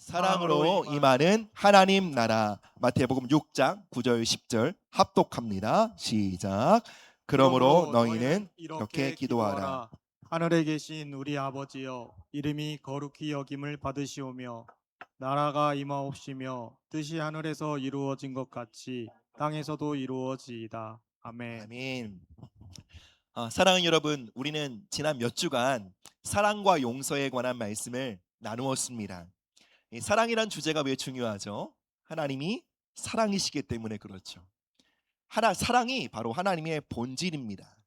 사랑으로 임하는 하나님 나라. 마태복음 6장 9절 10절 합독합니다. 시작. 그러므로 너희는 이렇게 기도하라. 하늘에 계신 우리 아버지여, 이름이 거룩히 여김을 받으시오며 나라가 임하옵시며 뜻이 하늘에서 이루어진 것 같이 땅에서도 이루어지이다. 아멘. 아멘. 사랑하는 여러분, 우리는 지난 몇 주간 사랑과 용서에 관한 말씀을 나누었습니다. 이 사랑이란 주제가 왜 중요하죠? 하나님이 사랑이시기 때문에 그렇죠. 사랑이 바로 하나님의 본질입니다.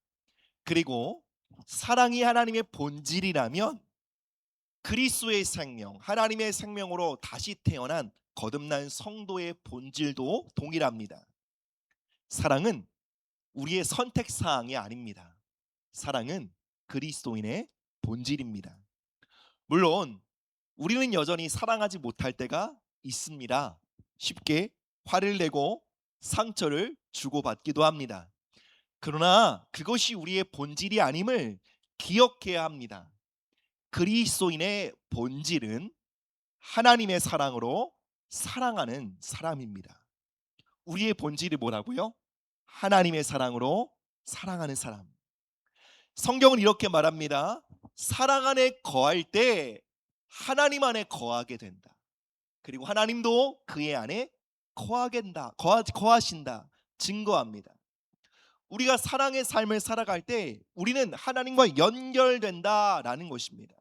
그리고 사랑이 하나님의 본질이라면 그리스도의 생명, 하나님의 생명으로 다시 태어난 거듭난 성도의 본질도 동일합니다. 사랑은 우리의 선택 사항이 아닙니다. 사랑은 그리스도인의 본질입니다. 물론 우리는 여전히 사랑하지 못할 때가 있습니다. 쉽게 화를 내고 상처를 주고받기도 합니다. 그러나 그것이 우리의 본질이 아님을 기억해야 합니다. 그리스도인의 본질은 하나님의 사랑으로 사랑하는 사람입니다. 우리의 본질이 뭐라고요? 하나님의 사랑으로 사랑하는 사람. 성경은 이렇게 말합니다. 사랑 안에 거할 때 하나님 안에 거하게 된다. 그리고 하나님도 그의 안에 거하신다. 증거합니다. 우리가 사랑의 삶을 살아갈 때 우리는 하나님과 연결된다라는 것입니다.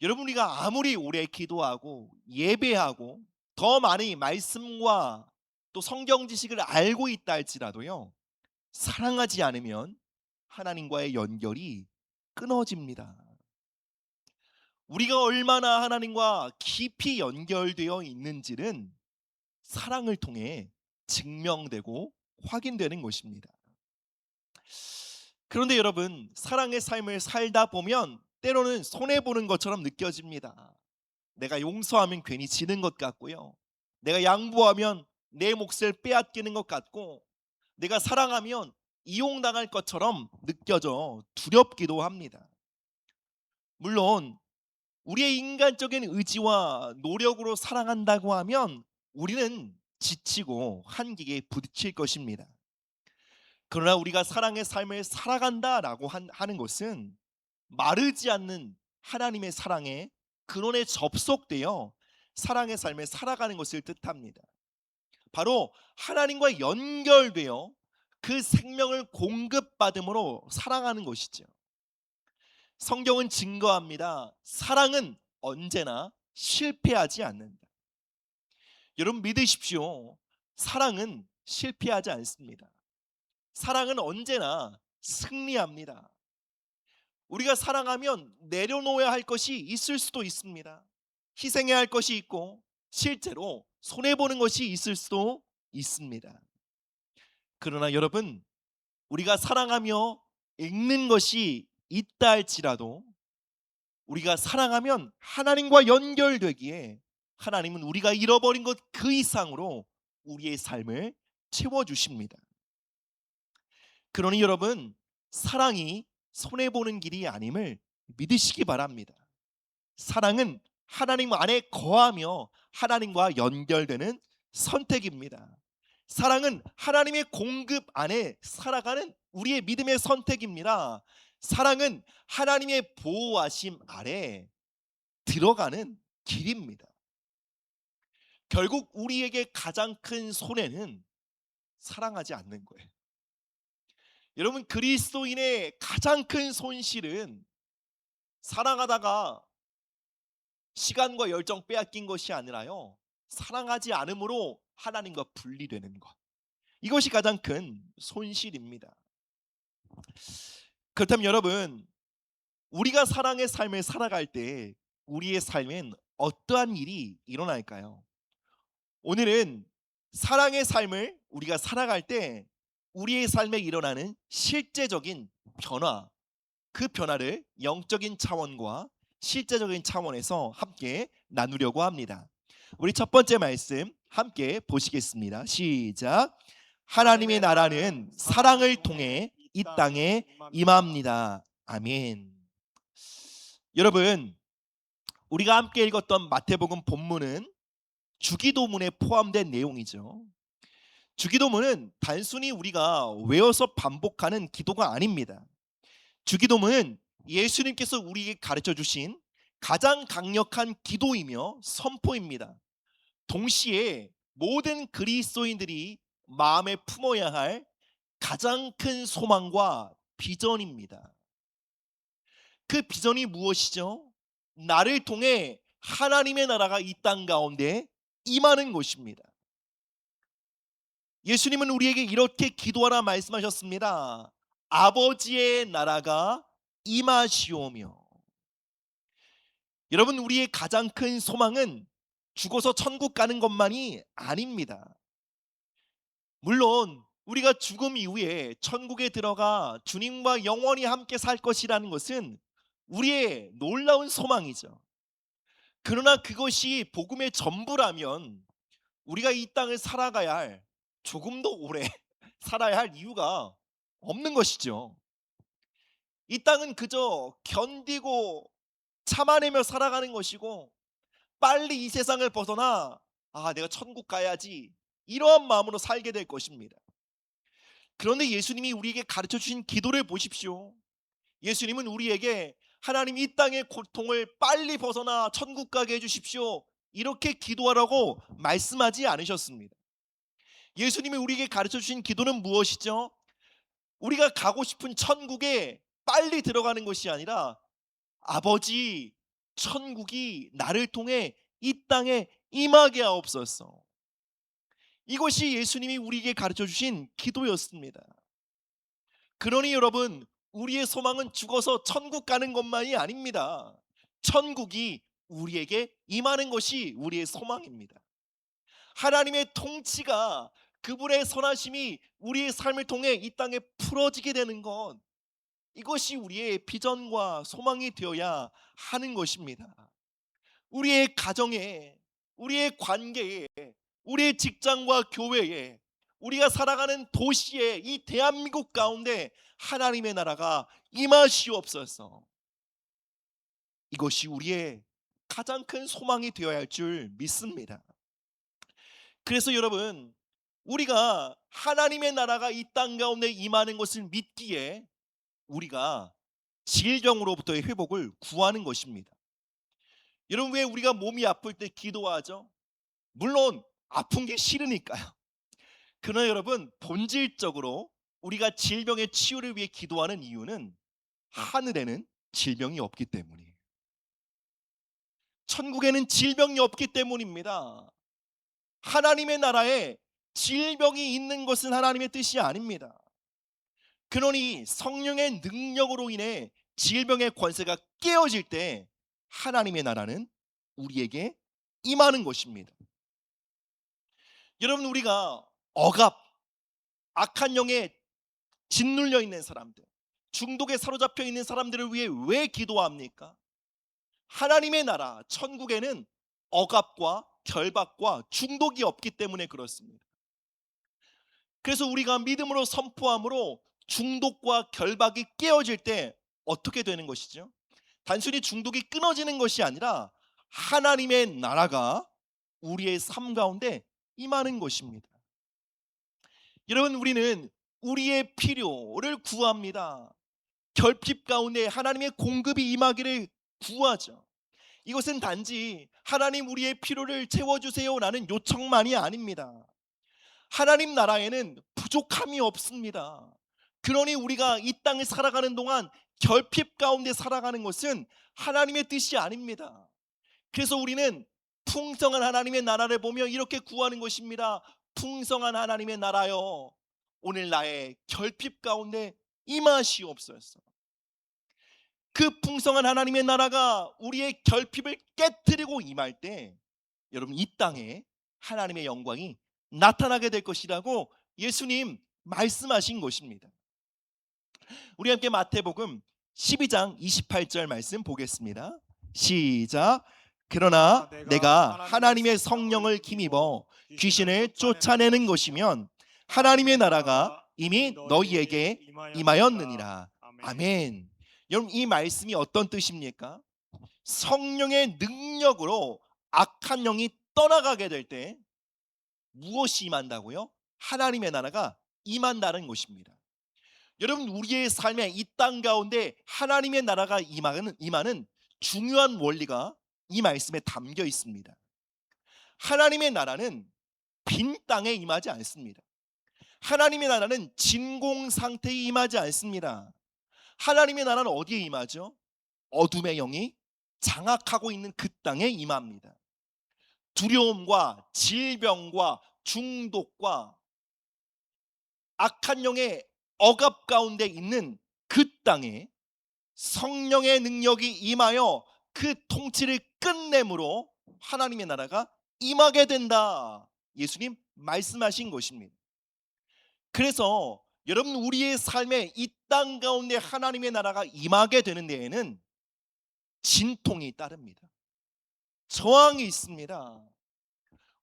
여러분, 우리가 아무리 오래 기도하고 예배하고 더 많이 말씀과 또 성경 지식을 알고 있다 할지라도요, 사랑하지 않으면 하나님과의 연결이 끊어집니다. 우리가 얼마나 하나님과 깊이 연결되어 있는지는 사랑을 통해 증명되고 확인되는 것입니다. 그런데 여러분, 사랑의 삶을 살다 보면 때로는 손해보는 것처럼 느껴집니다. 내가 용서하면 괜히 지는 것 같고요, 내가 양보하면 내 몫을 빼앗기는 것 같고, 내가 사랑하면 이용당할 것처럼 느껴져 두렵기도 합니다. 물론 우리의 인간적인 의지와 노력으로 사랑한다고 하면 우리는 지치고 한계에 부딪힐 것입니다. 그러나 우리가 사랑의 삶을 살아간다라고 하는 것은 마르지 않는 하나님의 사랑에 근원에 접속되어 사랑의 삶을 살아가는 것을 뜻합니다. 바로 하나님과 연결되어 그 생명을 공급받음으로 사랑하는 것이죠. 성경은 증거합니다. 사랑은 언제나 실패하지 않는다. 여러분 믿으십시오. 사랑은 실패하지 않습니다. 사랑은 언제나 승리합니다. 우리가 사랑하면 내려놓아야 할 것이 있을 수도 있습니다. 희생해야 할 것이 있고 실제로 손해보는 것이 있을 수도 있습니다. 그러나 여러분, 우리가 사랑하며 잃는 것이 있다 할지라도 우리가 사랑하면 하나님과 연결되기에 하나님은 우리가 잃어버린 것 그 이상으로 우리의 삶을 채워주십니다. 그러니 여러분, 사랑이 손해보는 길이 아님을 믿으시기 바랍니다. 사랑은 하나님 안에 거하며 하나님과 연결되는 선택입니다. 사랑은 하나님의 공급 안에 살아가는 우리의 믿음의 선택입니다. 사랑은 하나님의 보호하심 아래 들어가는 길입니다. 결국 우리에게 가장 큰 손해는 사랑하지 않는 거예요. 여러분, 그리스도인의 가장 큰 손실은 사랑하다가 시간과 열정 빼앗긴 것이 아니라요, 사랑하지 않음으로 하나님과 분리되는 것. 이것이 가장 큰 손실입니다. 그렇다면 여러분, 우리가 사랑의 삶을 살아갈 때 우리의 삶엔 어떠한 일이 일어날까요? 오늘은 사랑의 삶을 우리가 살아갈 때 우리의 삶에 일어나는 실제적인 변화, 그 변화를 영적인 차원과 실제적인 차원에서 함께 나누려고 합니다. 우리 첫 번째 말씀 함께 보시겠습니다. 시작. 하나님의 나라는 사랑을 통해 이 땅에 임합니다. 아멘. 여러분, 우리가 함께 읽었던 마태복음 본문은 주기도문에 포함된 내용이죠. 주기도문은 단순히 우리가 외워서 반복하는 기도가 아닙니다. 주기도문은 예수님께서 우리에게 가르쳐 주신 가장 강력한 기도이며 선포입니다. 동시에 모든 그리스도인들이 마음에 품어야 할 가장 큰 소망과 비전입니다. 그 비전이 무엇이죠? 나를 통해 하나님의 나라가 이 땅 가운데 임하는 것입니다. 예수님은 우리에게 이렇게 기도하라 말씀하셨습니다. 아버지의 나라가 임하시오며. 여러분, 우리의 가장 큰 소망은 죽어서 천국 가는 것만이 아닙니다. 물론 우리가 죽음 이후에 천국에 들어가 주님과 영원히 함께 살 것이라는 것은 우리의 놀라운 소망이죠. 그러나 그것이 복음의 전부라면 우리가 이 땅을 살아가야 할, 조금 더 오래 살아야 할 이유가 없는 것이죠. 이 땅은 그저 견디고 참아내며 살아가는 것이고, 빨리 이 세상을 벗어나 내가 천국 가야지, 이러한 마음으로 살게 될 것입니다. 그런데 예수님이 우리에게 가르쳐 주신 기도를 보십시오. 예수님은 우리에게 하나님 이 땅의 고통을 빨리 벗어나 천국 가게 해주십시오, 이렇게 기도하라고 말씀하지 않으셨습니다. 예수님이 우리에게 가르쳐 주신 기도는 무엇이죠? 우리가 가고 싶은 천국에 빨리 들어가는 것이 아니라, 아버지, 천국이 나를 통해 이 땅에 임하게 하옵소서. 이것이 예수님이 우리에게 가르쳐 주신 기도였습니다. 그러니 여러분, 우리의 소망은 죽어서 천국 가는 것만이 아닙니다. 천국이 우리에게 임하는 것이 우리의 소망입니다. 하나님의 통치가, 그분의 선하심이 우리의 삶을 통해 이 땅에 풀어지게 되는 것, 이것이 우리의 비전과 소망이 되어야 하는 것입니다. 우리의 가정에, 우리의 관계에, 우리의 직장과 교회에, 우리가 살아가는 도시에, 이 대한민국 가운데 하나님의 나라가 임하시옵소서. 이것이 우리의 가장 큰 소망이 되어야 할 줄 믿습니다. 그래서 여러분, 우리가 하나님의 나라가 이 땅 가운데 임하는 것을 믿기에 우리가 질병으로부터의 회복을 구하는 것입니다. 여러분, 왜 우리가 몸이 아플 때 기도하죠? 물론 아픈 게 싫으니까요. 그러나 여러분, 본질적으로 우리가 질병의 치유를 위해 기도하는 이유는 하늘에는 질병이 없기 때문이에요. 천국에는 질병이 없기 때문입니다. 하나님의 나라에 질병이 있는 것은 하나님의 뜻이 아닙니다. 그러니 성령의 능력으로 인해 질병의 권세가 깨어질 때 하나님의 나라는 우리에게 임하는 것입니다. 여러분, 우리가 억압, 악한 영에 짓눌려 있는 사람들, 중독에 사로잡혀 있는 사람들을 위해 왜 기도합니까? 하나님의 나라, 천국에는 억압과 결박과 중독이 없기 때문에 그렇습니다. 그래서 우리가 믿음으로 선포함으로 중독과 결박이 깨어질 때 어떻게 되는 것이죠? 단순히 중독이 끊어지는 것이 아니라 하나님의 나라가 우리의 삶 가운데 임하는 것입니다. 여러분, 우리는 우리의 필요를 구합니다. 결핍 가운데 하나님의 공급이 임하기를 구하죠. 이것은 단지 하나님 우리의 필요를 채워주세요라는 요청만이 아닙니다. 하나님 나라에는 부족함이 없습니다. 그러니 우리가 이 땅을 살아가는 동안 결핍 가운데 살아가는 것은 하나님의 뜻이 아닙니다. 그래서 우리는 풍성한 하나님의 나라를 보며 이렇게 구하는 것입니다. 풍성한 하나님의 나라여, 오늘 나의 결핍 가운데 임하시옵소서. 그 풍성한 하나님의 나라가 우리의 결핍을 깨트리고 임할 때 여러분, 이 땅에 하나님의 영광이 나타나게 될 것이라고 예수님 말씀하신 것입니다. 우리 함께 마태복음 12장 28절 말씀 보겠습니다. 시작. 그러나 내가 하나님의 성령을 힘입어 귀신을 쫓아내는 것이면 하나님의 나라가 이미 너희에게 임하였느니라. 아멘. 여러분, 이 말씀이 어떤 뜻입니까? 성령의 능력으로 악한 영이 떠나가게 될 때 무엇이 임한다고요? 하나님의 나라가 임한다는 것입니다. 여러분, 우리의 삶에 이 땅 가운데 하나님의 나라가 임하는 중요한 원리가 이 말씀에 담겨 있습니다. 하나님의 나라는 빈 땅에 임하지 않습니다. 하나님의 나라는 진공 상태에 임하지 않습니다. 하나님의 나라는 어디에 임하죠? 어둠의 영이 장악하고 있는 그 땅에 임합니다. 두려움과 질병과 중독과 악한 영의 억압 가운데 있는 그 땅에 성령의 능력이 임하여 그 통치를 끝내므로 하나님의 나라가 임하게 된다. 예수님 말씀하신 것입니다. 그래서 여러분, 우리의 삶에 이 땅 가운데 하나님의 나라가 임하게 되는 데에는 진통이 따릅니다. 저항이 있습니다.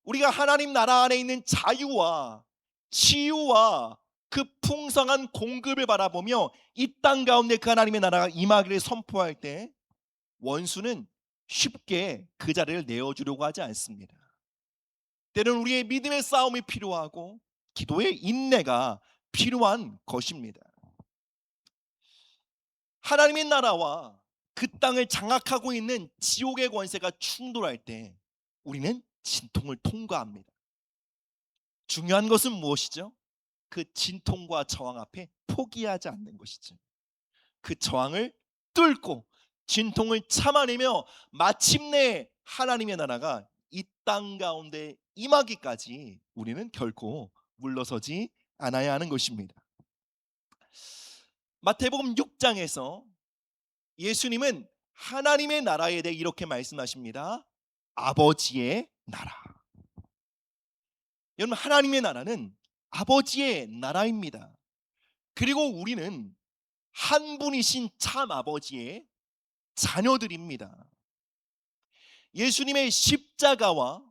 우리가 하나님 나라 안에 있는 자유와 치유와 그 풍성한 공급을 바라보며 이 땅 가운데 그 하나님의 나라가 임하기를 선포할 때 원수는 쉽게 그 자리를 내어주려고 하지 않습니다. 때로는 우리의 믿음의 싸움이 필요하고 기도의 인내가 필요한 것입니다. 하나님의 나라와 그 땅을 장악하고 있는 지옥의 권세가 충돌할 때 우리는 진통을 통과합니다. 중요한 것은 무엇이죠? 그 진통과 저항 앞에 포기하지 않는 것이죠. 그 저항을 뚫고 진통을 참아내며 마침내 하나님의 나라가 이 땅 가운데 임하기까지 우리는 결코 물러서지 않아야 하는 것입니다. 마태복음 6장에서 예수님은 하나님의 나라에 대해 이렇게 말씀하십니다. 아버지의 나라. 여러분, 하나님의 나라는 아버지의 나라입니다. 그리고 우리는 한 분이신 참 아버지의 자녀들입니다. 예수님의 십자가와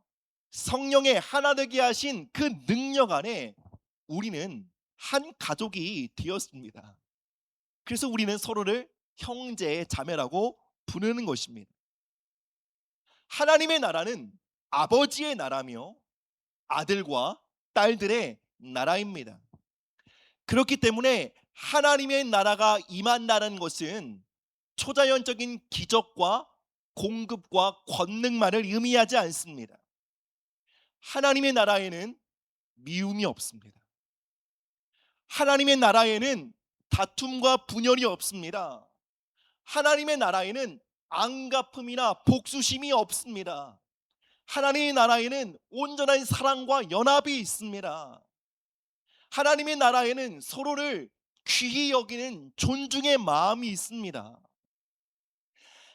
성령의 하나 되게 하신 그 능력 안에 우리는 한 가족이 되었습니다. 그래서 우리는 서로를 형제, 자매라고 부르는 것입니다. 하나님의 나라는 아버지의 나라며 아들과 딸들의 나라입니다. 그렇기 때문에 하나님의 나라가 임한다는 것은 초자연적인 기적과 공급과 권능만을 의미하지 않습니다. 하나님의 나라에는 미움이 없습니다. 하나님의 나라에는 다툼과 분열이 없습니다. 하나님의 나라에는 앙가품이나 복수심이 없습니다. 하나님의 나라에는 온전한 사랑과 연합이 있습니다. 하나님의 나라에는 서로를 귀히 여기는 존중의 마음이 있습니다.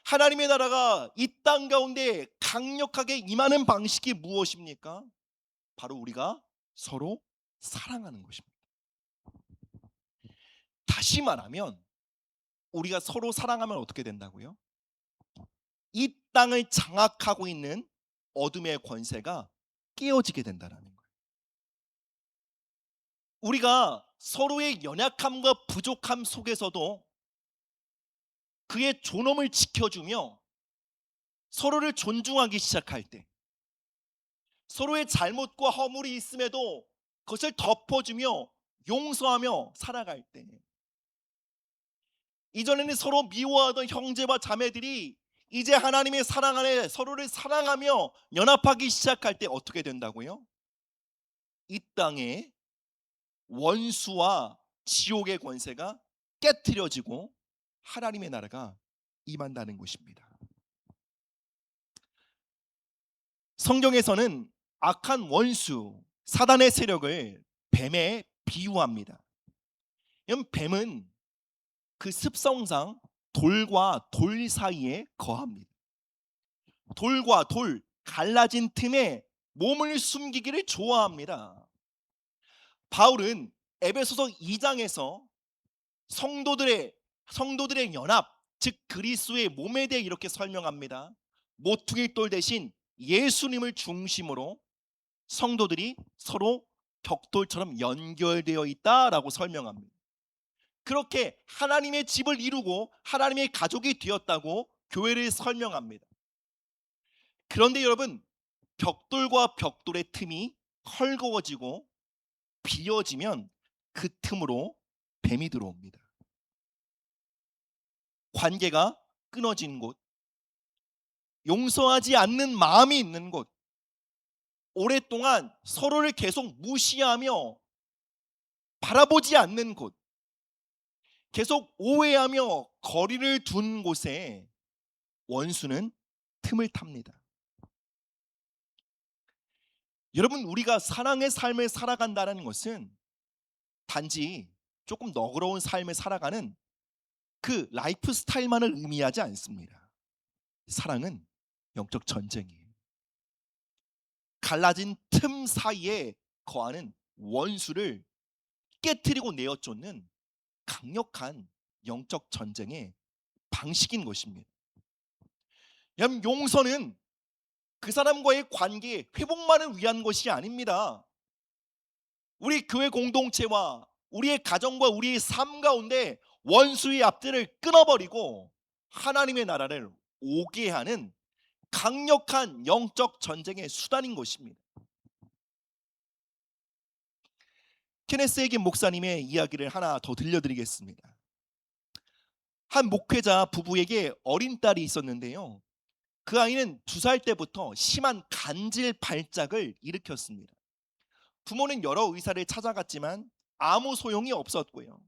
하나님의 나라가 이 땅 가운데 강력하게 임하는 방식이 무엇입니까? 바로 우리가 서로 사랑하는 것입니다. 다시 말하면 우리가 서로 사랑하면 어떻게 된다고요? 이 땅을 장악하고 있는 어둠의 권세가 깨어지게 된다는 거예요. 우리가 서로의 연약함과 부족함 속에서도 그의 존엄을 지켜주며 서로를 존중하기 시작할 때, 서로의 잘못과 허물이 있음에도 그것을 덮어주며 용서하며 살아갈 때, 이전에는 서로 미워하던 형제와 자매들이 이제 하나님의 사랑 안에 서로를 사랑하며 연합하기 시작할 때 어떻게 된다고요? 이 땅에 원수와 지옥의 권세가 깨트려지고 하나님의 나라가 임한다는 것입니다. 성경에서는 악한 원수, 사단의 세력을 뱀에 비유합니다. 뱀은 그 습성상 돌과 돌 사이에 거합니다. 돌과 돌 갈라진 틈에 몸을 숨기기를 좋아합니다. 바울은 에베소서 2장에서 성도들의 연합, 즉 그리스도의 몸에 대해 이렇게 설명합니다. 모퉁이 돌 대신 예수님을 중심으로 성도들이 서로 벽돌처럼 연결되어 있다라고 설명합니다. 그렇게 하나님의 집을 이루고 하나님의 가족이 되었다고 교회를 설명합니다. 그런데 여러분, 벽돌과 벽돌의 틈이 헐거워지고 비어지면 그 틈으로 뱀이 들어옵니다. 관계가 끊어진 곳, 용서하지 않는 마음이 있는 곳, 오랫동안 서로를 계속 무시하며 바라보지 않는 곳, 계속 오해하며 거리를 둔 곳에 원수는 틈을 탑니다. 여러분, 우리가 사랑의 삶을 살아간다는 것은 단지 조금 너그러운 삶을 살아가는 그 라이프 스타일만을 의미하지 않습니다. 사랑은 영적 전쟁이에요. 갈라진 틈 사이에 거하는 원수를 깨트리고 내어쫓는 강력한 영적 전쟁의 방식인 것입니다. 여러분, 용서는 그 사람과의 관계 회복만을 위한 것이 아닙니다. 우리 교회 공동체와 우리의 가정과 우리의 삶 가운데 원수의 앞들을 끊어버리고 하나님의 나라를 오게 하는 강력한 영적 전쟁의 수단인 것입니다. 케네스 해긴 목사님의 이야기를 하나 더 들려드리겠습니다. 한 목회자 부부에게 어린 딸이 있었는데요, 그 아이는 2살 때부터 심한 간질 발작을 일으켰습니다. 부모는 여러 의사를 찾아갔지만 아무 소용이 없었고요.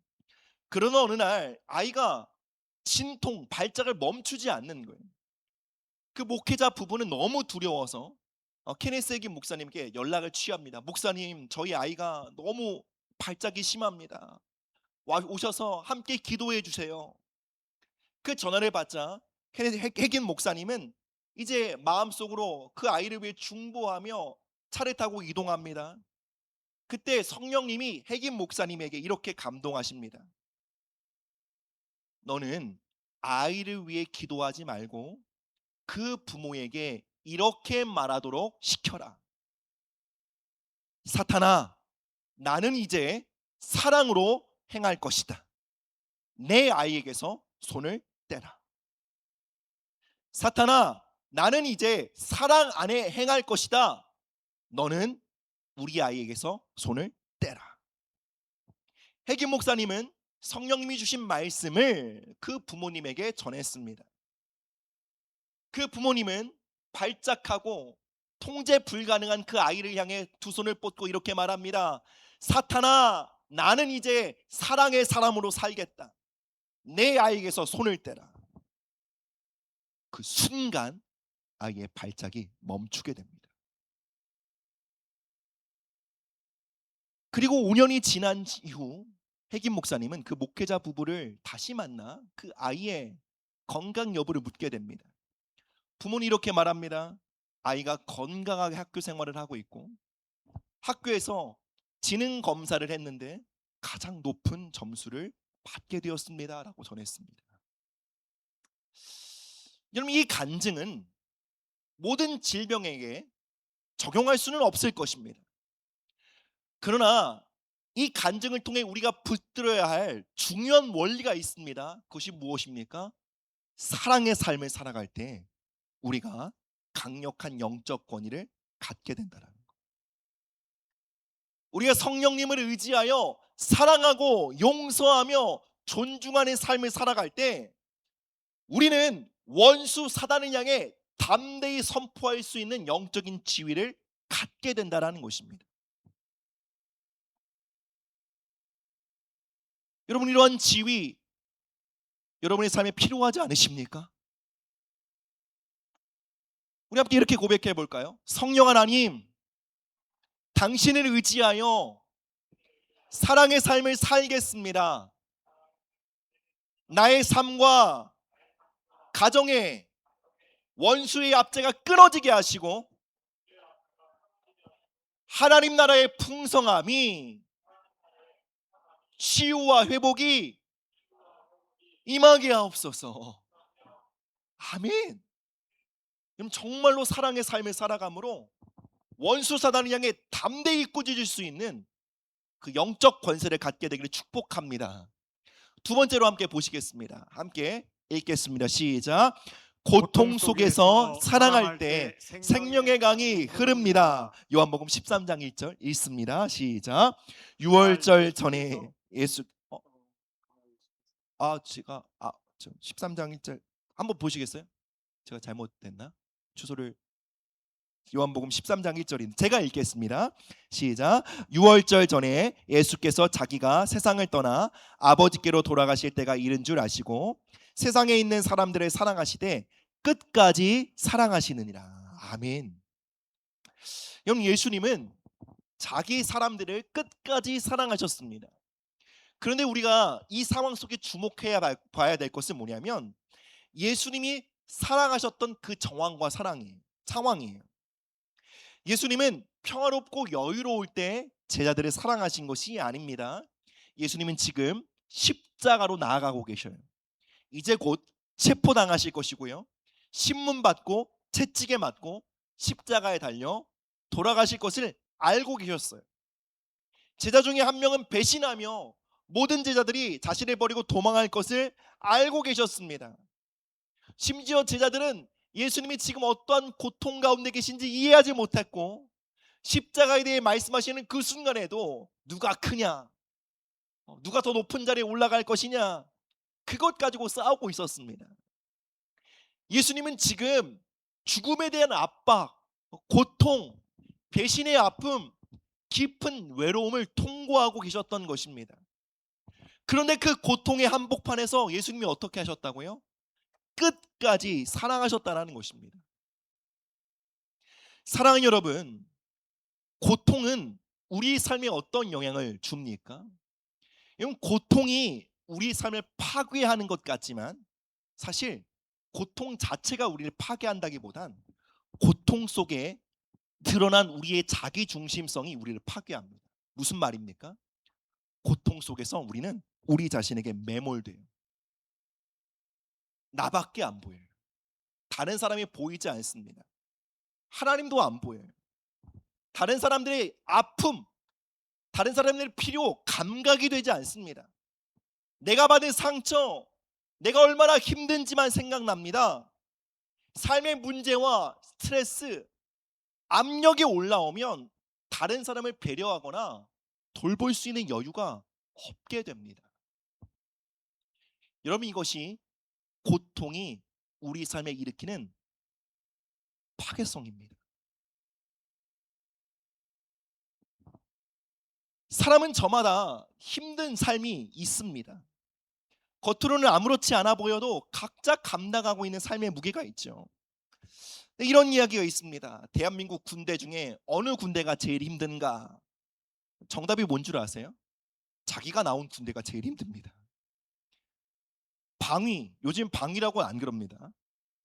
그러나 어느 날 아이가 진통, 발작을 멈추지 않는 거예요. 그 목회자 부부는 너무 두려워서 케네스 해긴 목사님께 연락을 취합니다. 목사님, 저희 아이가 너무 발작이 심합니다. 오셔서 함께 기도해 주세요. 그 전화를 받자 케네스 해긴 목사님은 이제 마음속으로 그 아이를 위해 중보하며 차를 타고 이동합니다. 그때 성령님이 해긴 목사님에게 이렇게 감동하십니다. 너는 아이를 위해 기도하지 말고 그 부모에게 이렇게 말하도록 시켜라. 사탄아, 나는 이제 사랑으로 행할 것이다. 내 아이에게서 손을 떼라. 사탄아, 나는 이제 사랑 안에 행할 것이다. 너는 우리 아이에게서 손을 떼라. 해긴 목사님은 성령님이 주신 말씀을 그 부모님에게 전했습니다. 그 부모님은 발작하고 통제 불가능한 그 아이를 향해 두 손을 뻗고 이렇게 말합니다. 사탄아, 나는 이제 사랑의 사람으로 살겠다. 내 아이에게서 손을 떼라. 그 순간 아이의 발작이 멈추게 됩니다. 그리고 5년이 지난 이후 해긴 목사님은 그 목회자 부부를 다시 만나 그 아이의 건강 여부를 묻게 됩니다. 부모는 이렇게 말합니다. 아이가 건강하게 학교 생활을 하고 있고 학교에서 지능 검사를 했는데 가장 높은 점수를 받게 되었습니다 라고 전했습니다. 여러분, 이 간증은 모든 질병에게 적용할 수는 없을 것입니다. 그러나 이 간증을 통해 우리가 붙들어야 할 중요한 원리가 있습니다. 그것이 무엇입니까? 사랑의 삶을 살아갈 때 우리가 강력한 영적 권위를 갖게 된다는 것. 우리가 성령님을 의지하여 사랑하고 용서하며 존중하는 삶을 살아갈 때 우리는 원수 사단을 향해 담대히 선포할 수 있는 영적인 지위를 갖게 된다는 것입니다. 여러분, 이러한 지위 여러분의 삶에 필요하지 않으십니까? 우리 함께 이렇게 고백해 볼까요? 성령 하나님, 당신을 의지하여 사랑의 삶을 살겠습니다. 나의 삶과 가정의 원수의 압제가 끊어지게 하시고 하나님 나라의 풍성함이 치유와 회복이 임하게 하옵소서. 아멘. 그럼 정말로 사랑의 삶을 살아감으로 원수 사단을 향해 담대히 꾸짖을 수 있는 그 영적 권세를 갖게 되기를 축복합니다. 두 번째로 함께 보시겠습니다. 함께 읽겠습니다. 시작. 고통 속에서 사랑할 때 생명의 강이 흐릅니다. 요한복음 13장 1절 읽습니다. 시작. 유월절 전에 예수 제가 저 13장 1절 한번 보시겠어요? 제가 잘못됐나? 주소를 요한복음 13장 1절인 제가 읽겠습니다. 시작. 유월절 전에 예수께서 자기가 세상을 떠나 아버지께로 돌아가실 때가 이른 줄 아시고 세상에 있는 사람들을 사랑하시되 끝까지 사랑하시느니라. 아멘. 여러분, 예수님은 자기 사람들을 끝까지 사랑하셨습니다. 그런데 우리가 이 상황 속에 주목해야 봐야 될 것은 뭐냐면 예수님이 사랑하셨던 그 정황과 상황이에요. 예수님은 평화롭고 여유로울 때 제자들을 사랑하신 것이 아닙니다. 예수님은 지금 십자가로 나아가고 계셔요. 이제 곧 체포당하실 것이고요. 신문받고 채찍에 맞고 십자가에 달려 돌아가실 것을 알고 계셨어요. 제자 중에 한 명은 배신하며 모든 제자들이 자신을 버리고 도망할 것을 알고 계셨습니다. 심지어 제자들은 예수님이 지금 어떠한 고통 가운데 계신지 이해하지 못했고 십자가에 대해 말씀하시는 그 순간에도 누가 크냐, 누가 더 높은 자리에 올라갈 것이냐, 그것 가지고 싸우고 있었습니다. 예수님은 지금 죽음에 대한 압박, 고통, 배신의 아픔, 깊은 외로움을 통과하고 계셨던 것입니다. 그런데 그 고통의 한복판에서 예수님이 어떻게 하셨다고요? 끝까지 사랑하셨다는 것입니다. 사랑하는 여러분, 고통은 우리 삶에 어떤 영향을 줍니까? 여러분, 고통이 우리 삶을 파괴하는 것 같지만 사실 고통 자체가 우리를 파괴한다기보단 고통 속에 드러난 우리의 자기 중심성이 우리를 파괴합니다. 무슨 말입니까? 고통 속에서 우리는 우리 자신에게 매몰돼요. 나밖에 안 보여요. 다른 사람이 보이지 않습니다. 하나님도 안 보여요. 다른 사람들의 아픔, 다른 사람들의 필요 감각이 되지 않습니다. 내가 받은 상처, 내가 얼마나 힘든지만 생각납니다. 삶의 문제와 스트레스, 압력이 올라오면 다른 사람을 배려하거나 돌볼 수 있는 여유가 없게 됩니다. 여러분, 이것이 고통이 우리 삶에 일으키는 파괴성입니다. 사람은 저마다 힘든 삶이 있습니다. 겉으로는 아무렇지 않아 보여도 각자 감당하고 있는 삶의 무게가 있죠. 이런 이야기가 있습니다. 대한민국 군대 중에 어느 군대가 제일 힘든가? 정답이 뭔 줄 아세요? 자기가 나온 군대가 제일 힘듭니다. 방위, 요즘 방위라고 안 그럽니다.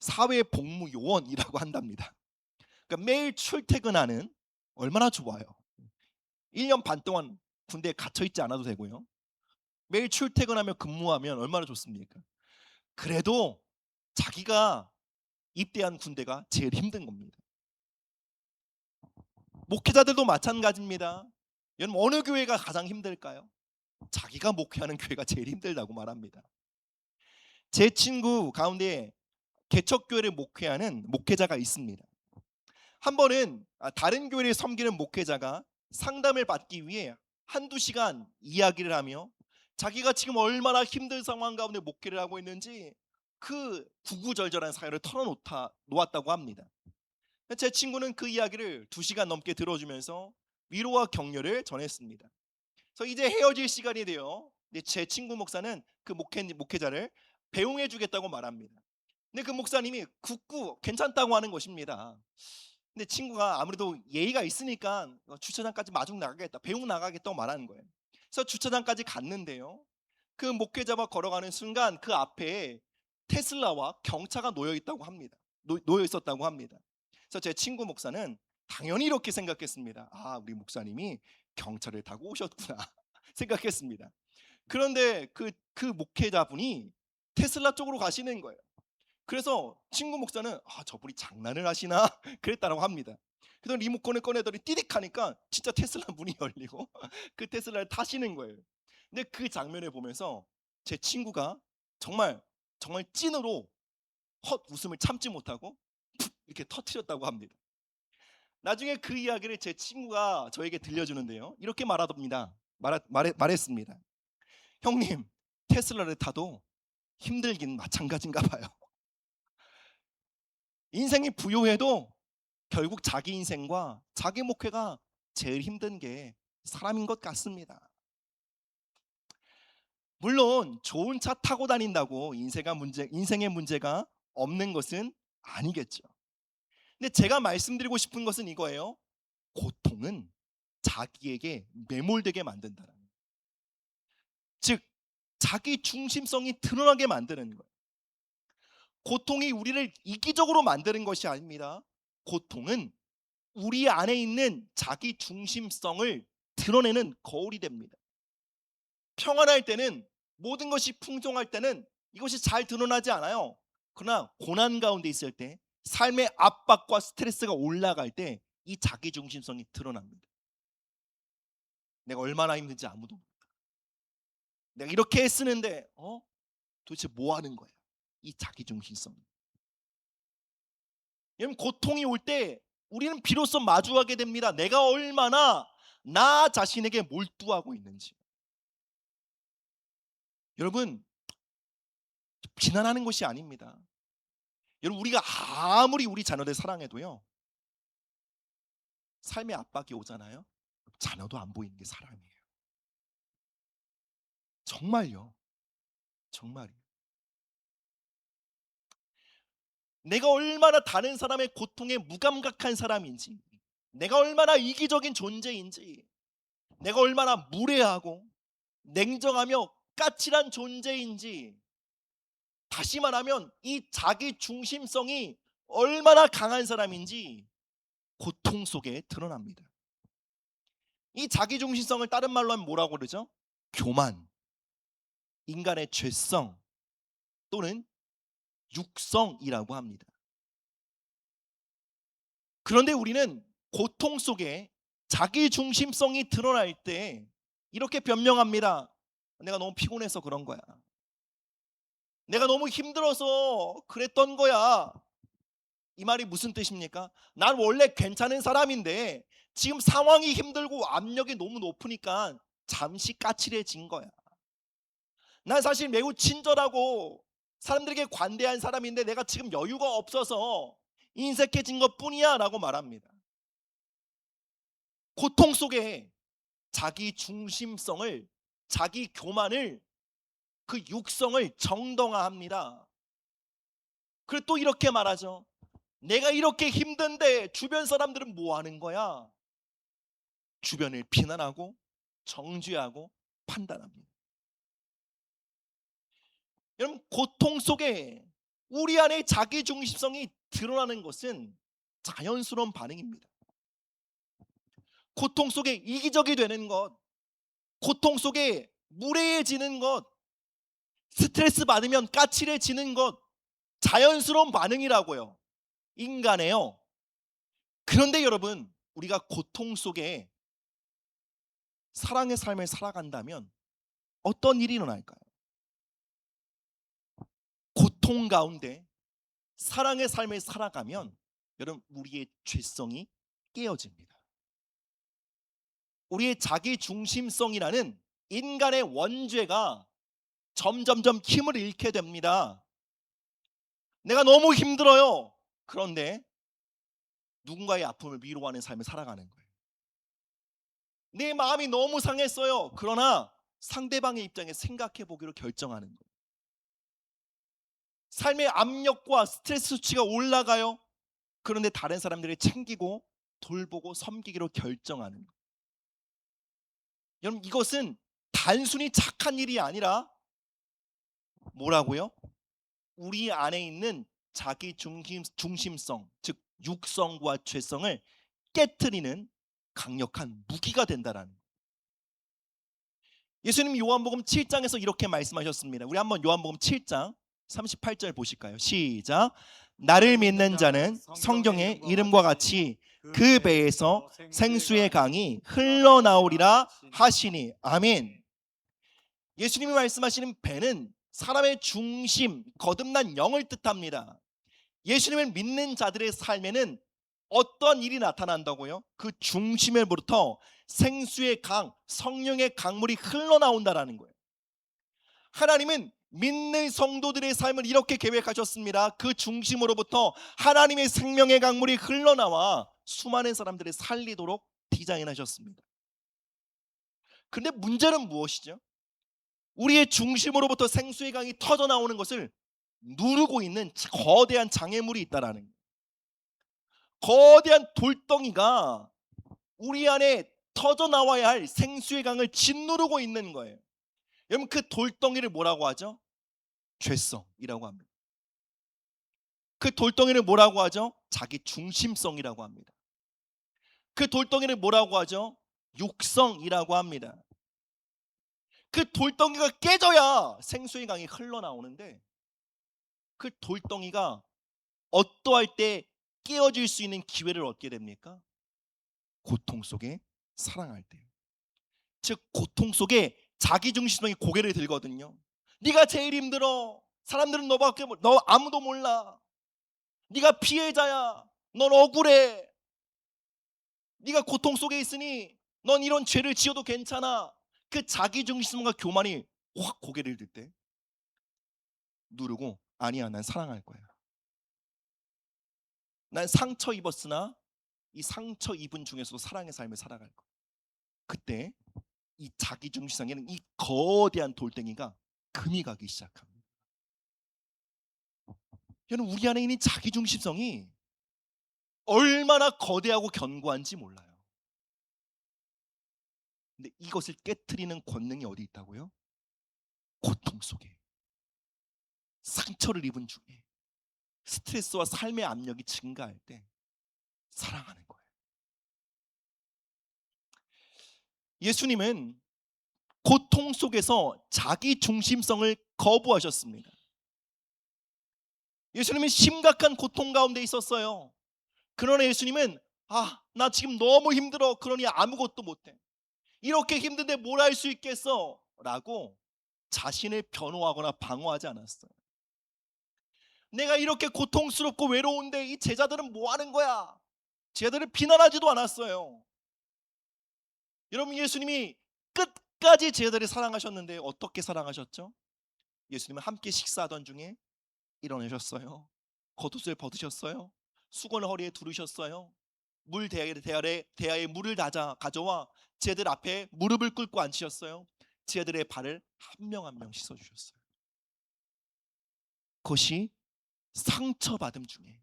사회복무요원이라고 한답니다. 그러니까 매일 출퇴근하는, 얼마나 좋아요. 1년 반 동안 군대에 갇혀 있지 않아도 되고요. 매일 출퇴근하며 근무하면 얼마나 좋습니까? 그래도 자기가 입대한 군대가 제일 힘든 겁니다. 목회자들도 마찬가지입니다. 여러분, 어느 교회가 가장 힘들까요? 자기가 목회하는 교회가 제일 힘들다고 말합니다. 제 친구 가운데 개척교회를 목회하는 목회자가 있습니다. 한 번은 다른 교회를 섬기는 목회자가 상담을 받기 위해 한두 시간 이야기를 하며 자기가 지금 얼마나 힘든 상황 가운데 목회를 하고 있는지 그 구구절절한 사연을 털어놓았다고 합니다. 제 친구는 그 이야기를 2시간 넘게 들어주면서 위로와 격려를 전했습니다. 그래서 이제 헤어질 시간이 돼요. 근데 제 친구 목사는 그 목회자를 배웅해 주겠다고 말합니다. 근데 그 목사님이 굳고 괜찮다고 하는 것입니다. 근데 친구가 아무래도 예의가 있으니까 주차장까지 마중 나가겠다, 배웅 나가겠다고 말하는 거예요. 그래서 주차장까지 갔는데요. 그 목회자와 걸어가는 순간 그 앞에 테슬라와 경차가 놓여 있다고 합니다. 놓여 있었다고 합니다. 그래서 제 친구 목사는 당연히 이렇게 생각했습니다. 우리 목사님이 경차를 타고 오셨구나 생각했습니다. 그런데 그 목회자분이 테슬라 쪽으로 가시는 거예요. 그래서 친구 목사는 저분이 장난을 하시나 그랬다고 합니다. 그래서 리모컨을 꺼내더니 띠릭하니까 진짜 테슬라 문이 열리고 그 테슬라를 타시는 거예요. 근데 그 장면을 보면서 제 친구가 정말 찐으로 헛 웃음을 참지 못하고 이렇게 터뜨렸다고 합니다. 나중에 그 이야기를 제 친구가 저에게 들려주는데요. 이렇게 말하답니다. 말했습니다. 형님, 테슬라를 타도 힘들긴 마찬가지인가 봐요. 인생이 부유해도 결국 자기 인생과 자기 목회가 제일 힘든 게 사람인 것 같습니다. 물론 좋은 차 타고 다닌다고 인생의 문제가 없는 것은 아니겠죠. 근데 제가 말씀드리고 싶은 것은 이거예요. 고통은 자기에게 매몰되게 만든다는 거예요. 즉 자기 중심성이 드러나게 만드는 거예요. 고통이 우리를 이기적으로 만드는 것이 아닙니다. 고통은 우리 안에 있는 자기 중심성을 드러내는 거울이 됩니다. 평안할 때는, 모든 것이 풍성할 때는 이것이 잘 드러나지 않아요. 그러나 고난 가운데 있을 때, 삶의 압박과 스트레스가 올라갈 때 이 자기 중심성이 드러납니다. 내가 얼마나 힘든지 아무도 모르다. 내가 이렇게 쓰는데 도대체 뭐 하는 거야? 이 자기 중심성. 여러분, 고통이 올 때 우리는 비로소 마주하게 됩니다. 내가 얼마나 나 자신에게 몰두하고 있는지. 여러분, 비난하는 것이 아닙니다. 여러분, 우리가 아무리 우리 자녀들 사랑해도요, 삶의 압박이 오잖아요. 자녀도 안 보이는 게 사람이에요. 정말요. 정말이에요. 내가 얼마나 다른 사람의 고통에 무감각한 사람인지, 내가 얼마나 이기적인 존재인지, 내가 얼마나 무례하고 냉정하며 까칠한 존재인지, 다시 말하면 이 자기 중심성이 얼마나 강한 사람인지 고통 속에 드러납니다. 이 자기 중심성을 다른 말로 하면 뭐라고 그러죠? 교만, 인간의 죄성 또는 육성이라고 합니다. 그런데 우리는 고통 속에 자기 중심성이 드러날 때 이렇게 변명합니다. 내가 너무 피곤해서 그런 거야. 내가 너무 힘들어서 그랬던 거야. 이 말이 무슨 뜻입니까? 난 원래 괜찮은 사람인데 지금 상황이 힘들고 압력이 너무 높으니까 잠시 까칠해진 거야. 난 사실 매우 친절하고 사람들에게 관대한 사람인데 내가 지금 여유가 없어서 인색해진 것 뿐이야 라고 말합니다. 고통 속에 자기 중심성을, 자기 교만을, 그 육성을 정당화합니다. 그리고 또 이렇게 말하죠. 내가 이렇게 힘든데 주변 사람들은 뭐 하는 거야? 주변을 비난하고 정죄하고 판단합니다. 여러분, 고통 속에 우리 안에 자기 중심성이 드러나는 것은 자연스러운 반응입니다. 고통 속에 이기적이 되는 것, 고통 속에 무례해지는 것, 스트레스 받으면 까칠해지는 것, 자연스러운 반응이라고요. 인간에요. 그런데 여러분, 우리가 고통 속에 사랑의 삶을 살아간다면 어떤 일이 일어날까요? 고통 가운데 사랑의 삶을 살아가면 여러분, 우리의 죄성이 깨어집니다. 우리의 자기 중심성이라는 인간의 원죄가 점점점 힘을 잃게 됩니다. 내가 너무 힘들어요. 그런데 누군가의 아픔을 위로하는 삶을 살아가는 거예요. 내 마음이 너무 상했어요. 그러나 상대방의 입장에 생각해 보기로 결정하는 거예요. 삶의 압력과 스트레스 수치가 올라가요. 그런데 다른 사람들을 챙기고 돌보고 섬기기로 결정하는 거예요. 여러분, 이것은 단순히 착한 일이 아니라 뭐라고요? 우리 안에 있는 자기 중심성, 즉 육성과 죄성을 깨트리는 강력한 무기가 된다라는 거예요. 예수님 요한복음 7장에서 이렇게 말씀하셨습니다. 우리 한번 요한복음 7장 38절 보실까요? 시작. 나를 믿는 자는 성경의 이름과 같이 그 배에서 생수의 강이 흘러나오리라 하시니. 아멘. 예수님이 말씀하시는 배는 사람의 중심, 거듭난 영을 뜻합니다. 예수님을 믿는 자들의 삶에는 어떠한 일이 나타난다고요? 그 중심에부터 생수의 강, 성령의 강물이 흘러나온다라는 거예요. 하나님은 믿는 성도들의 삶을 이렇게 계획하셨습니다. 그 중심으로부터 하나님의 생명의 강물이 흘러나와 수많은 사람들을 살리도록 디자인하셨습니다. 근데 문제는 무엇이죠? 우리의 중심으로부터 생수의 강이 터져 나오는 것을 누르고 있는 거대한 장애물이 있다라는 거예요. 거대한 돌덩이가 우리 안에 터져 나와야 할 생수의 강을 짓누르고 있는 거예요. 여러분, 그 돌덩이를 뭐라고 하죠? 죄성이라고 합니다. 그 돌덩이를 뭐라고 하죠? 자기 중심성이라고 합니다. 그 돌덩이를 뭐라고 하죠? 육성이라고 합니다. 그 돌덩이가 깨져야 생수의 강이 흘러나오는데, 그 돌덩이가 어떠할 때 깨어질 수 있는 기회를 얻게 됩니까? 고통 속에 사랑할 때. 즉 고통 속에 자기 중심성이 고개를 들거든요. 네가 제일 힘들어. 사람들은 너 아무도 몰라. 네가 피해자야. 넌 억울해. 네가 고통 속에 있으니 넌 이런 죄를 지어도 괜찮아. 그 자기 중심성과 교만이 확 고개를 들 때 누르고, 아니야, 난 사랑할 거야. 난 상처 입었으나 이 상처 입은 중에서도 사랑의 삶을 살아갈 거야. 그때 이 자기 중심성에는 이 거대한 돌덩이가 금이 가기 시작합니다. 여러분, 우리 안에 있는 자기 중심성이 얼마나 거대하고 견고한지 몰라요. 근데 이것을 깨트리는 권능이 어디 있다고요? 고통 속에, 상처를 입은 중에, 스트레스와 삶의 압력이 증가할 때 사랑하는 거예요. 예수님은 고통 속에서 자기 중심성을 거부하셨습니다. 예수님은 심각한 고통 가운데 있었어요. 그러나 예수님은 나 지금 너무 힘들어. 그러니 아무것도 못해. 이렇게 힘든데 뭘 할 수 있겠어? 라고 자신을 변호하거나 방어하지 않았어요. 내가 이렇게 고통스럽고 외로운데 이 제자들은 뭐 하는 거야? 제자들을 비난하지도 않았어요. 여러분, 예수님이 끝까지 제자들을 사랑하셨는데 어떻게 사랑하셨죠? 예수님은 함께 식사하던 중에 일어나셨어요. 겉옷을 벗으셨어요. 수건을 허리에 두르셨어요. 물 대야에 물을 가져와 제자들 앞에 무릎을 꿇고 앉히셨어요. 제자들의 발을 한 명 한 명 씻어주셨어요. 그것이 상처받음 중에,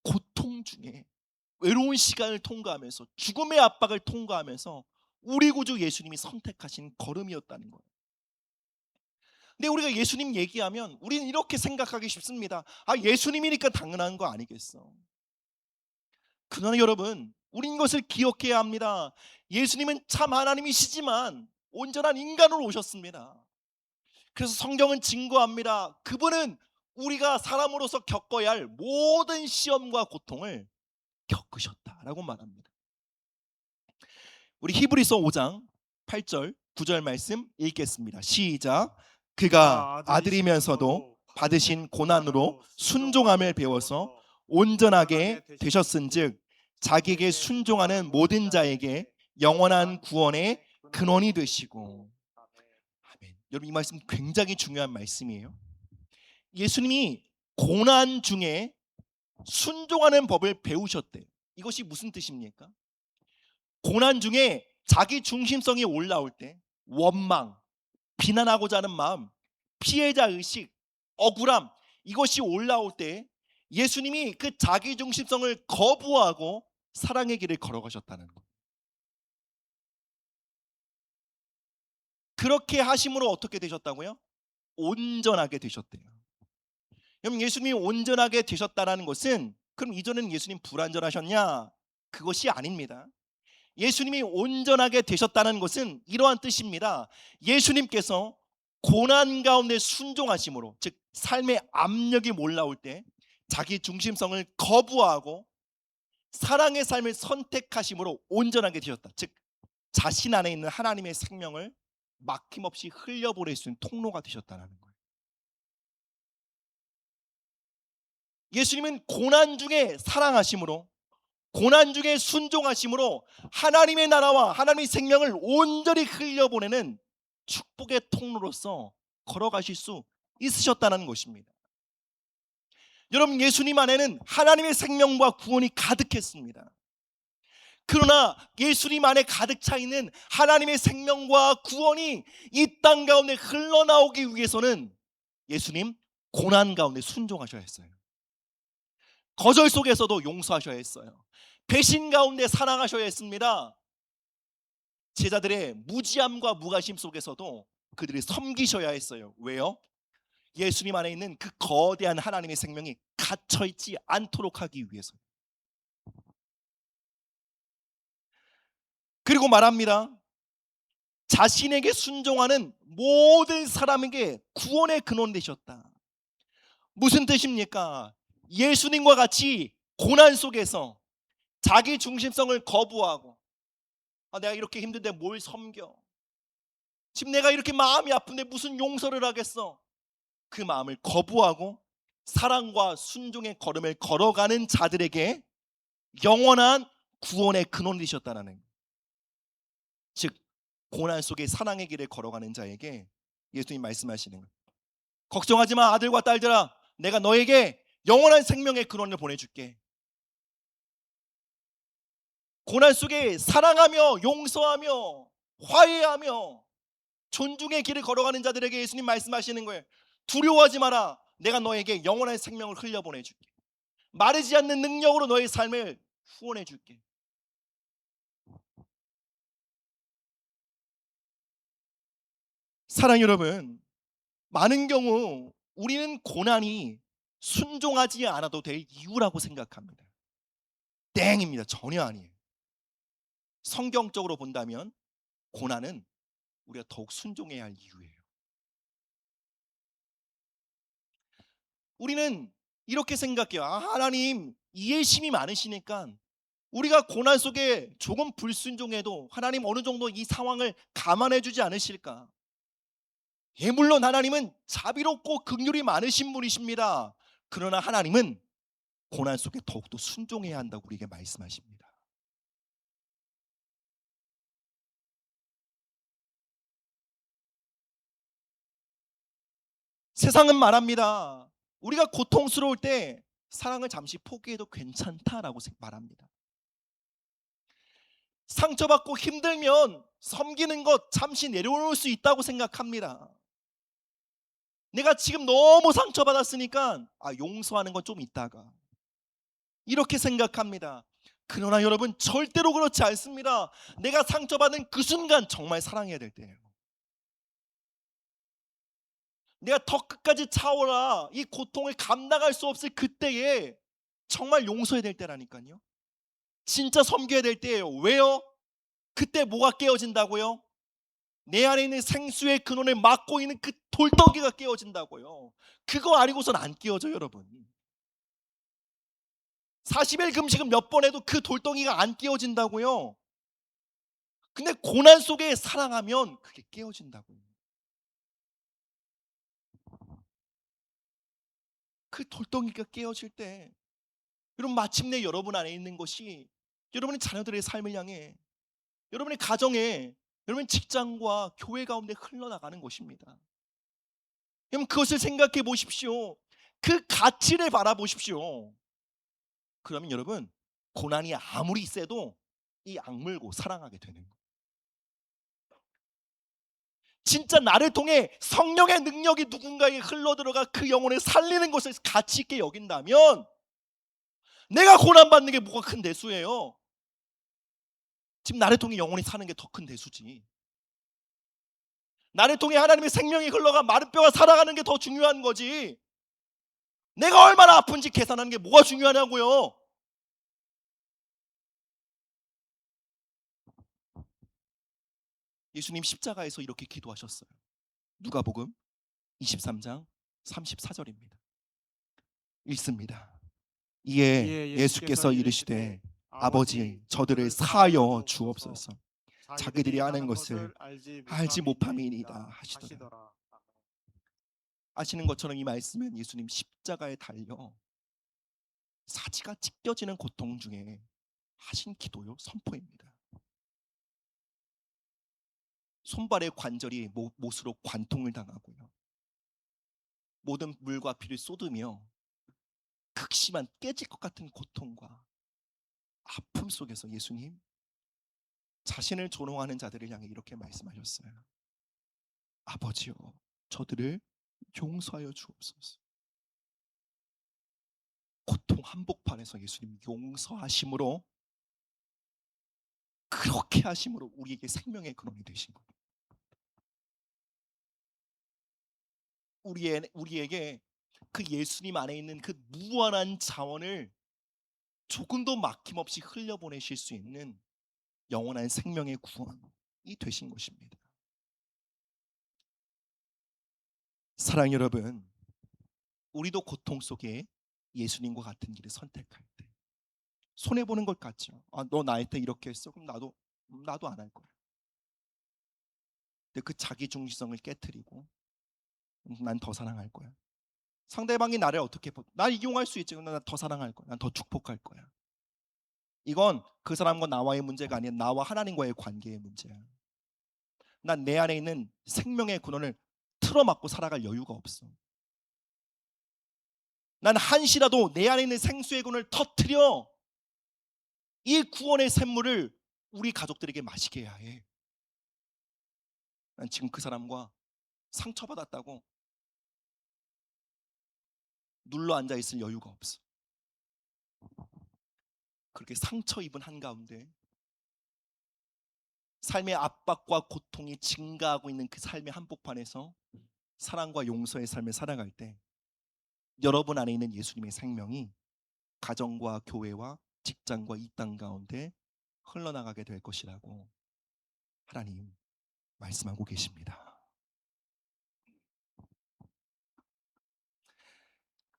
고통 중에, 외로운 시간을 통과하면서, 죽음의 압박을 통과하면서 우리 구주 예수님이 선택하신 걸음이었다는 거예요. 근데 우리가 예수님 얘기하면 우리는 이렇게 생각하기 쉽습니다. 예수님이니까 당연한 거 아니겠어. 그러나 여러분, 우린 이것을 기억해야 합니다. 예수님은 참 하나님이시지만 온전한 인간으로 오셨습니다. 그래서 성경은 증거합니다. 그분은 우리가 사람으로서 겪어야 할 모든 시험과 고통을 겪으셨다라고 말합니다. 우리 히브리서 5장 8절 9절 말씀 읽겠습니다. 시작. 그가 아들이면서도 받으신 고난으로 순종함을 배워서 온전하게 되셨은즉 자기에게 순종하는 모든 자에게 영원한 구원의 근원이 되시고. 아멘. 여러분, 이 말씀 굉장히 중요한 말씀이에요. 예수님이 고난 중에 순종하는 법을 배우셨대요. 이것이 무슨 뜻입니까? 고난 중에 자기 중심성이 올라올 때 원망, 비난하고자 하는 마음, 피해자 의식, 억울함, 이것이 올라올 때 예수님이 그 자기 중심성을 거부하고 사랑의 길을 걸어가셨다는 것. 그렇게 하심으로 어떻게 되셨다고요? 온전하게 되셨대요. 그럼 예수님이 온전하게 되셨다는 것은, 그럼 이전에는 예수님 불완전하셨냐? 그것이 아닙니다. 예수님이 온전하게 되셨다는 것은 이러한 뜻입니다. 예수님께서 고난 가운데 순종하심으로, 즉 삶의 압력이 몰라올 때 자기 중심성을 거부하고 사랑의 삶을 선택하심으로 온전하게 되셨다. 즉 자신 안에 있는 하나님의 생명을 막힘없이 흘려보낼 수 있는 통로가 되셨다는 거예요. 예수님은 고난 중에 사랑하심으로, 고난 중에 순종하심으로 하나님의 나라와 하나님의 생명을 온전히 흘려보내는 축복의 통로로서 걸어가실 수 있으셨다는 것입니다. 여러분, 예수님 안에는 하나님의 생명과 구원이 가득했습니다. 그러나 예수님 안에 가득 차 있는 하나님의 생명과 구원이 이 땅 가운데 흘러나오기 위해서는 예수님 고난 가운데 순종하셔야 했어요. 거절 속에서도 용서하셔야 했어요. 배신 가운데 사랑하셔야 했습니다. 제자들의 무지함과 무관심 속에서도 그들이 섬기셔야 했어요. 왜요? 예수님 안에 있는 그 거대한 하나님의 생명이 갇혀있지 않도록 하기 위해서. 그리고 말합니다. 자신에게 순종하는 모든 사람에게 구원의 근원 되셨다. 무슨 뜻입니까? 예수님과 같이 고난 속에서 자기 중심성을 거부하고, 내가 이렇게 힘든데 뭘 섬겨, 지금 내가 이렇게 마음이 아픈데 무슨 용서를 하겠어, 그 마음을 거부하고 사랑과 순종의 걸음을 걸어가는 자들에게 영원한 구원의 근원이 되셨다는 거예요. 즉 고난 속에 사랑의 길을 걸어가는 자에게 예수님 말씀하시는 거예요. 걱정하지 마 아들과 딸들아, 내가 너에게 영원한 생명의 근원을 보내줄게. 고난 속에 사랑하며 용서하며 화해하며 존중의 길을 걸어가는 자들에게 예수님 말씀하시는 거예요. 두려워하지 마라. 내가 너에게 영원한 생명을 흘려보내줄게. 마르지 않는 능력으로 너의 삶을 후원해줄게. 사랑 여러분, 많은 경우 우리는 고난이 순종하지 않아도 될 이유라고 생각합니다. 땡입니다. 전혀 아니에요. 성경적으로 본다면 고난은 우리가 더욱 순종해야 할 이유예요. 우리는 이렇게 생각해요. 하나님 이해심이 많으시니까 우리가 고난 속에 조금 불순종해도 하나님 어느 정도 이 상황을 감안해 주지 않으실까? 예, 물론 하나님은 자비롭고 긍휼이 많으신 분이십니다. 그러나 하나님은 고난 속에 더욱더 순종해야 한다고 우리에게 말씀하십니다. 세상은 말합니다. 우리가 고통스러울 때 사랑을 잠시 포기해도 괜찮다라고 말합니다. 상처받고 힘들면 섬기는 것 잠시 내려놓을 수 있다고 생각합니다. 내가 지금 너무 상처받았으니까 용서하는 건 좀 있다가, 이렇게 생각합니다. 그러나 여러분, 절대로 그렇지 않습니다. 내가 상처받은 그 순간 정말 사랑해야 될 때예요. 내가 더 끝까지 차오라 이 고통을 감당할 수 없을 그때에 정말 용서해야 될 때라니까요. 진짜 섬겨야 될 때예요. 왜요? 그때 뭐가 깨어진다고요? 내 안에 있는 생수의 근원을 막고 있는 그 돌덩이가 깨어진다고요. 그거 아니고선 안 깨어져요, 여러분. 40일 금식은 몇 번 해도 그 돌덩이가 안 깨어진다고요. 근데 고난 속에 사랑하면 그게 깨어진다고요. 그 돌덩이가 깨어질 때 여러분, 마침내 여러분 안에 있는 것이 여러분의 자녀들의 삶을 향해, 여러분의 가정에, 여러분의 직장과 교회 가운데 흘러나가는 것입니다. 여러분, 그것을 생각해 보십시오. 그 가치를 바라보십시오. 그러면 여러분, 고난이 아무리 세도 이 악물고 사랑하게 되는 거예요. 진짜 나를 통해 성령의 능력이 누군가에게 흘러들어가 그 영혼을 살리는 것을 가치 있게 여긴다면 내가 고난받는 게 뭐가 큰 대수예요? 지금 나를 통해 영혼이 사는 게 더 큰 대수지. 나를 통해 하나님의 생명이 흘러가 마른 뼈가 살아가는 게 더 중요한 거지. 내가 얼마나 아픈지 계산하는 게 뭐가 중요하냐고요. 예수님 십자가에서 이렇게 기도하셨어요. 누가복음 23장 34절입니다. 읽습니다. 이에 예수께서 이르시되 아버지 저들을 사하여 주옵소서. 자기들이 하는 것을 알지 못함이니이다 하시더라. 아시는 것처럼 이 말씀은 예수님 십자가에 달려 사지가 찢겨지는 고통 중에 하신 기도요 선포입니다. 손발의 관절이 못으로 관통을 당하고요. 모든 물과 피를 쏟으며 극심한 깨질 것 같은 고통과 아픔 속에서 예수님 자신을 조롱하는 자들을 향해 이렇게 말씀하셨어요. 아버지여, 저들을 용서하여 주옵소서. 고통 한복판에서 예수님 용서하심으로, 그렇게 하심으로 우리에게 생명의 근원이 되신 거예요. 우리에게 그 예수님 안에 있는 그 무한한 자원을 조금도 막힘없이 흘려보내실 수 있는 영원한 생명의 구원이 되신 것입니다. 사랑 여러분, 우리도 고통 속에 예수님과 같은 길을 선택할 때 손해 보는 것 같죠. 아, 너 나한테 이렇게 했어? 그럼 나도 안 할 거야. 근데 그 자기 중심성을 깨트리고 난 더 사랑할 거야. 상대방이 나를 어떻게 날 이용할 수 있지. 난 더 사랑할 거야. 난 더 축복할 거야. 이건 그 사람과 나와의 문제가 아니라 나와 하나님과의 관계의 문제야. 난 내 안에 있는 생명의 근원을 틀어막고 살아갈 여유가 없어. 난 한시라도 내 안에 있는 생수의 근원을 터뜨려 이 구원의 샘물을 우리 가족들에게 마시게 해야 해. 난 지금 그 사람과 상처받았다고 눌러 앉아 있을 여유가 없어. 그렇게 상처 입은 한가운데 삶의 압박과 고통이 증가하고 있는 그 삶의 한복판에서 사랑과 용서의 삶을 살아갈 때 여러분 안에 있는 예수님의 생명이 가정과 교회와 직장과 이 땅 가운데 흘러나가게 될 것이라고 하나님 말씀하고 계십니다.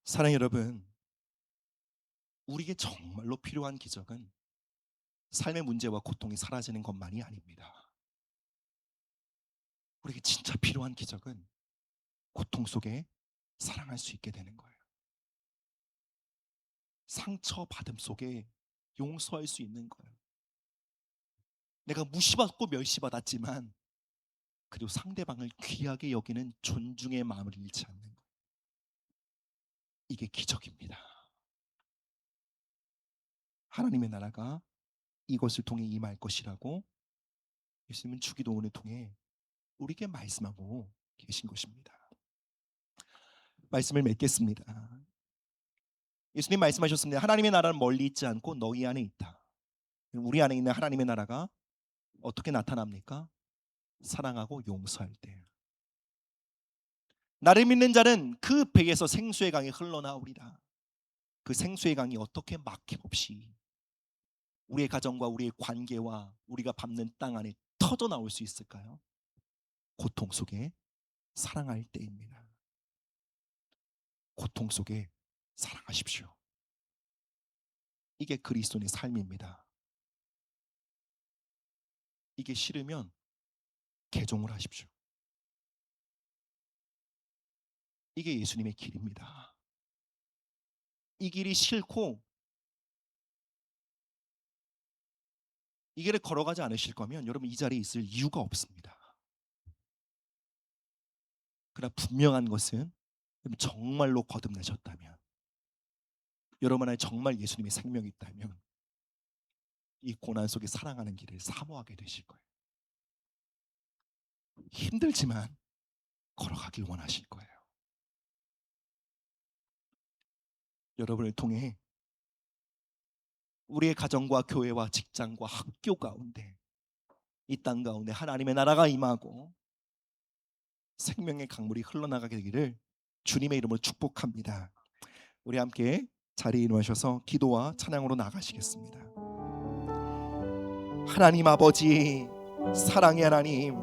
사랑 여러분, 우리에게 정말로 필요한 기적은 삶의 문제와 고통이 사라지는 것만이 아닙니다. 우리에게 진짜 필요한 기적은 고통 속에 사랑할 수 있게 되는 거예요. 상처받음 속에 용서할 수 있는 거예요. 내가 무시받고 멸시받았지만 그리고 상대방을 귀하게 여기는 존중의 마음을 잃지 않는 거예요. 이게 기적입니다. 하나님의 나라가 이것을 통해 임할 것이라고 예수님은 주기도문을 통해 우리에게 말씀하고 계신 것입니다. 말씀을 맺겠습니다. 예수님 말씀하셨습니다. 하나님의 나라는 멀리 있지 않고 너희 안에 있다. 우리 안에 있는 하나님의 나라가 어떻게 나타납니까? 사랑하고 용서할 때. 나를 믿는 자는 그 배에서 생수의 강이 흘러나오리라. 그 생수의 강이 어떻게 막힘없이 우리의 가정과 우리의 관계와 우리가 밟는 땅 안에 터져 나올 수 있을까요? 고통 속에 사랑할 때입니다. 고통 속에 사랑하십시오. 이게 그리스도인의 삶입니다. 이게 싫으면 개종을 하십시오. 이게 예수님의 길입니다. 이 길이 싫고 이 길을 걸어가지 않으실 거면 여러분 이 자리에 있을 이유가 없습니다. 그러나 분명한 것은 정말로 거듭나셨다면, 여러분 안에 정말 예수님의 생명이 있다면 이 고난 속에 사랑하는 길을 사모하게 되실 거예요. 힘들지만 걸어가길 원하실 거예요. 여러분을 통해 우리의 가정과 교회와 직장과 학교 가운데 이 땅 가운데 하나님의 나라가 임하고 생명의 강물이 흘러나가게 되기를 주님의 이름으로 축복합니다. 우리 함께 자리에 일어나셔서 기도와 찬양으로 나가시겠습니다. 하나님 아버지, 사랑의 하나님,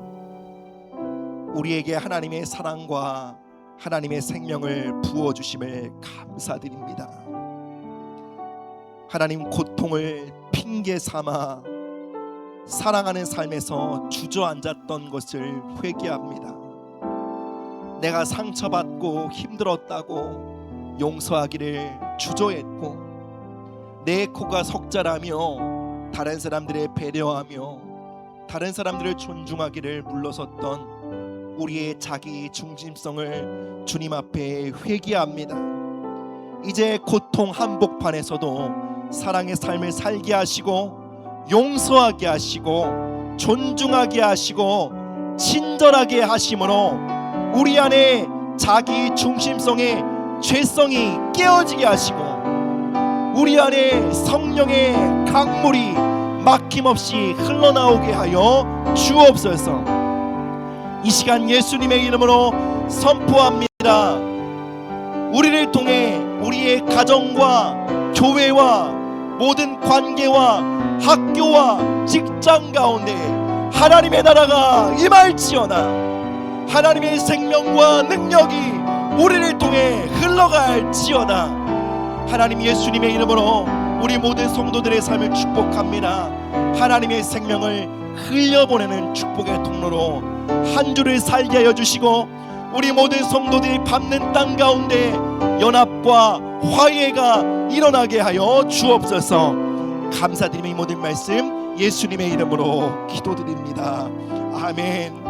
우리에게 하나님의 사랑과 하나님의 생명을 부어주심을 감사드립니다. 하나님, 고통을 핑계 삼아 사랑하는 삶에서 주저앉았던 것을 회개합니다. 내가 상처받고 힘들었다고 용서하기를 주저했고 내 코가 석자라며 다른 사람들의 배려하며 다른 사람들을 존중하기를 물러섰던 우리의 자기 중심성을 주님 앞에 회개합니다. 이제 고통 한복판에서도 사랑의 삶을 살게 하시고 용서하게 하시고 존중하게 하시고 친절하게 하심으로 우리 안에 자기 중심성의 죄성이 깨어지게 하시고 우리 안에 성령의 강물이 막힘없이 흘러나오게 하여 주옵소서. 이 시간 예수님의 이름으로 선포합니다. 우리를 통해 우리의 가정과 교회와 모든 관계와 학교와 직장 가운데 하나님의 나라가 임할지어다. 하나님의 생명과 능력이 우리를 통해 흘러갈지어다. 하나님 예수님의 이름으로 우리 모든 성도들의 삶을 축복합니다. 하나님의 생명을 흘려보내는 축복의 통로로 한 주를 살게 하여 주시고 우리 모든 성도들이 밟는 땅 가운데 연합과 화해가 일어나게 하여 주옵소서. 감사드리며 이 모든 말씀 예수님의 이름으로 기도드립니다. 아멘.